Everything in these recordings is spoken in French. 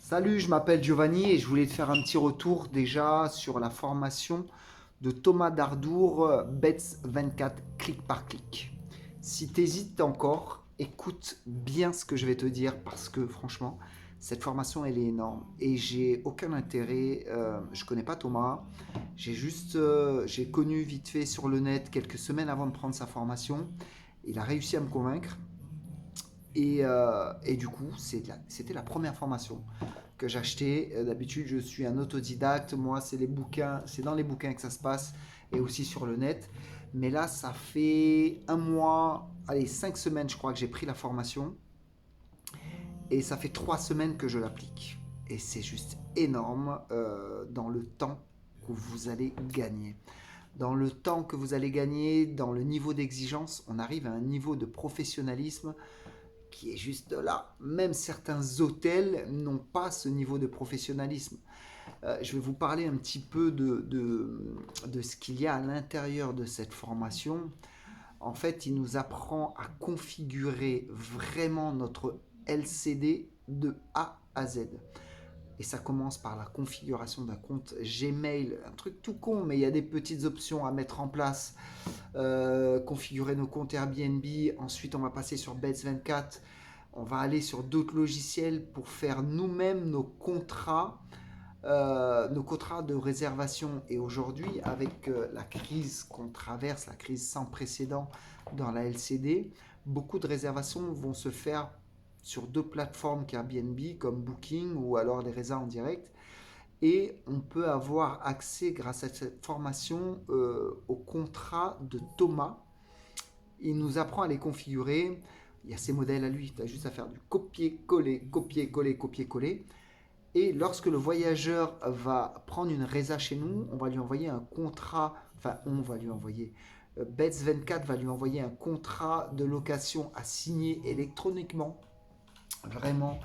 Salut, je m'appelle Giovanni et je voulais te faire un petit retour déjà sur la formation de Thomas Dardour, Bets 24 clic par clic. Si tu hésites encore, écoute bien ce que je vais te dire parce que franchement, cette formation elle est énorme et j'ai aucun intérêt, je connais pas Thomas, j'ai connu vite fait sur le net quelques semaines avant de prendre sa formation. Il a réussi à me convaincre et du coup, c'était la première formation que j'achetais. D'habitude, je suis un autodidacte. Moi, c'est les bouquins, c'est dans les bouquins que ça se passe et aussi sur le net. Mais là, ça fait un mois, allez, 5 semaines, je crois que j'ai pris la formation. Et ça fait 3 semaines que je l'applique. Et c'est juste énorme dans le temps que vous allez gagner. Dans le temps que vous allez gagner, dans le niveau d'exigence, on arrive à un niveau de professionnalisme qui est juste là. Même certains hôtels n'ont pas ce niveau de professionnalisme. Je vais vous parler un petit peu de ce qu'il y a à l'intérieur de cette formation. En fait, il nous apprend à configurer vraiment notre LCD de A à Z. Et ça commence par la configuration d'un compte Gmail, un truc tout con, mais il y a des petites options à mettre en place. Configurer nos comptes Airbnb, ensuite on va passer sur Bets24, on va aller sur d'autres logiciels pour faire nous-mêmes nos contrats de réservation. Et aujourd'hui, avec la crise qu'on traverse, la crise sans précédent dans la LCD, beaucoup de réservations vont se faire sur d'autres plateformes qu'Airbnb, comme Booking ou alors les résas en direct. Et on peut avoir accès, grâce à cette formation, au contrat de Thomas. Il nous apprend à les configurer. Il y a ses modèles à lui. Tu as juste à faire du copier-coller, copier-coller, copier-coller. Et lorsque le voyageur va prendre une résa chez nous, on va lui envoyer un contrat, enfin on va lui envoyer, Bets24 va lui envoyer un contrat de location à signer électroniquement. Vraiment,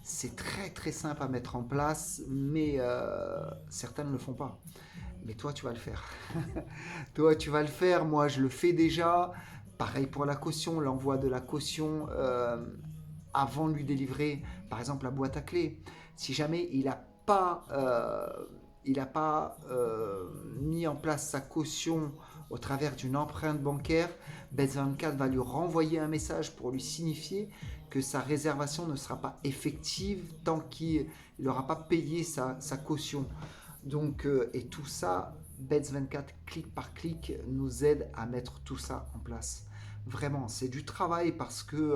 c'est très très simple à mettre en place, mais certains ne le font pas. Mais toi, tu vas le faire. Toi, tu vas le faire. Moi, je le fais déjà. Pareil pour la caution, l'envoi de la caution avant de lui délivrer, par exemple, la boîte à clés. Si jamais il n'a pas mis en place sa caution au travers d'une empreinte bancaire, Bet24 va lui renvoyer un message pour lui signifier que sa réservation ne sera pas effective tant qu'il n'aura pas payé sa caution. Donc, et tout ça, Bets24, clic par clic, nous aide à mettre tout ça en place. Vraiment, c'est du travail parce que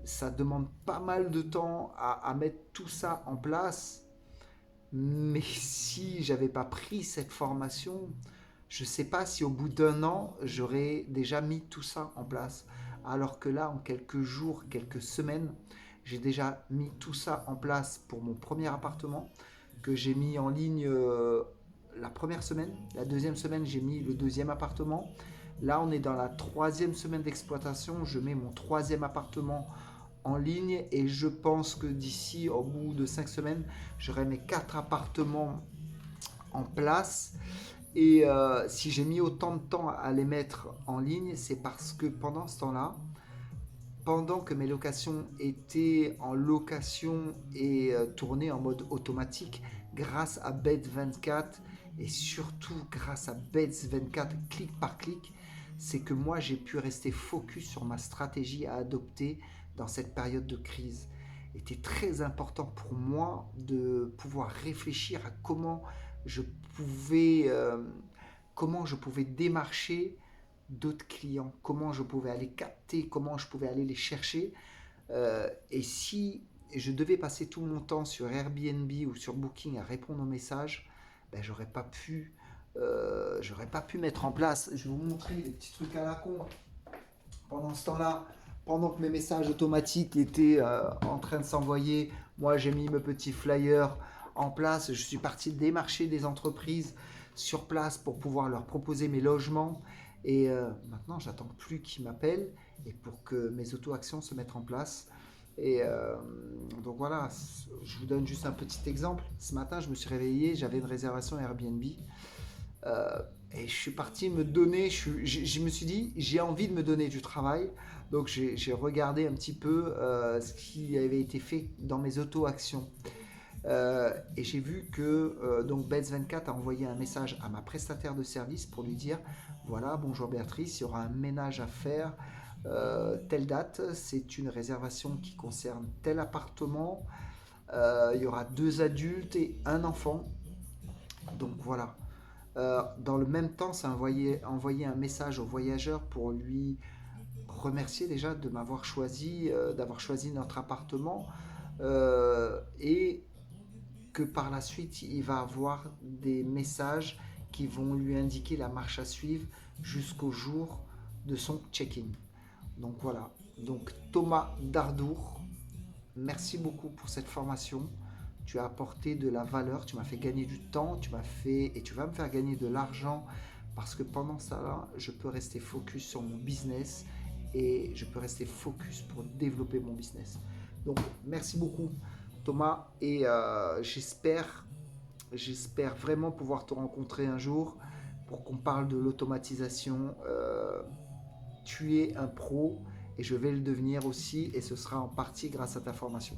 ça demande pas mal de temps à mettre tout ça en place. Mais si j'avais pas pris cette formation, je sais pas si au bout d'un an, j'aurais déjà mis tout ça en place. Alors que là, en quelques jours, quelques semaines, j'ai déjà mis tout ça en place pour mon premier appartement que j'ai mis en ligne la première semaine. La deuxième semaine, j'ai mis le deuxième appartement. Là, on est dans la troisième semaine d'exploitation. Je mets mon troisième appartement en ligne et je pense que d'ici au bout de 5 semaines, j'aurai mes 4 appartements en place. Et si j'ai mis autant de temps à les mettre en ligne, c'est parce que pendant ce temps-là, pendant que mes locations étaient en location et tournées en mode automatique, grâce à Bet24 et surtout grâce à Bet24 clic par clic, c'est que moi j'ai pu rester focus sur ma stratégie à adopter dans cette période de crise. Il était très important pour moi de pouvoir réfléchir à je pouvais, euh, comment je pouvais démarcher d'autres clients, comment je pouvais aller capter, comment je pouvais aller les chercher. Et si je devais passer tout mon temps sur Airbnb ou sur Booking à répondre aux messages, ben, j'aurais pas pu mettre en place. Je vais vous montrer des petits trucs à la con. Pendant ce temps-là, pendant que mes messages automatiques étaient en train de s'envoyer, moi j'ai mis mes petits flyers en place. Je suis parti démarcher des entreprises sur place pour pouvoir leur proposer mes logements. Et maintenant, j'attends plus qu'ils m'appellent et pour que mes auto-actions se mettent en place. Et donc voilà, je vous donne juste un petit exemple. Ce matin, je me suis réveillé, j'avais une réservation Airbnb. Et je suis parti me donner, je me suis dit, j'ai envie de me donner du travail. Donc j'ai regardé un petit peu ce qui avait été fait dans mes auto-actions. Et j'ai vu que donc Bets24 a envoyé un message à ma prestataire de service pour lui dire, voilà, bonjour Béatrice, il y aura un ménage à faire telle date, c'est une réservation qui concerne tel appartement, il y aura 2 adultes et un enfant. Donc voilà. Dans le même temps, ça a envoyé un message au voyageur pour lui remercier déjà de m'avoir choisi, d'avoir choisi notre appartement, et que par la suite, il va avoir des messages qui vont lui indiquer la marche à suivre jusqu'au jour de son check-in. Donc voilà. Donc Thomas Dardour, merci beaucoup pour cette formation. Tu as apporté de la valeur, tu m'as fait gagner du temps, tu m'as fait et tu vas me faire gagner de l'argent parce que pendant ça, je peux rester focus sur mon business et je peux rester focus pour développer mon business. Donc merci beaucoup Thomas et j'espère vraiment pouvoir te rencontrer un jour pour qu'on parle de l'automatisation. Tu es un pro et je vais le devenir aussi et ce sera en partie grâce à ta formation.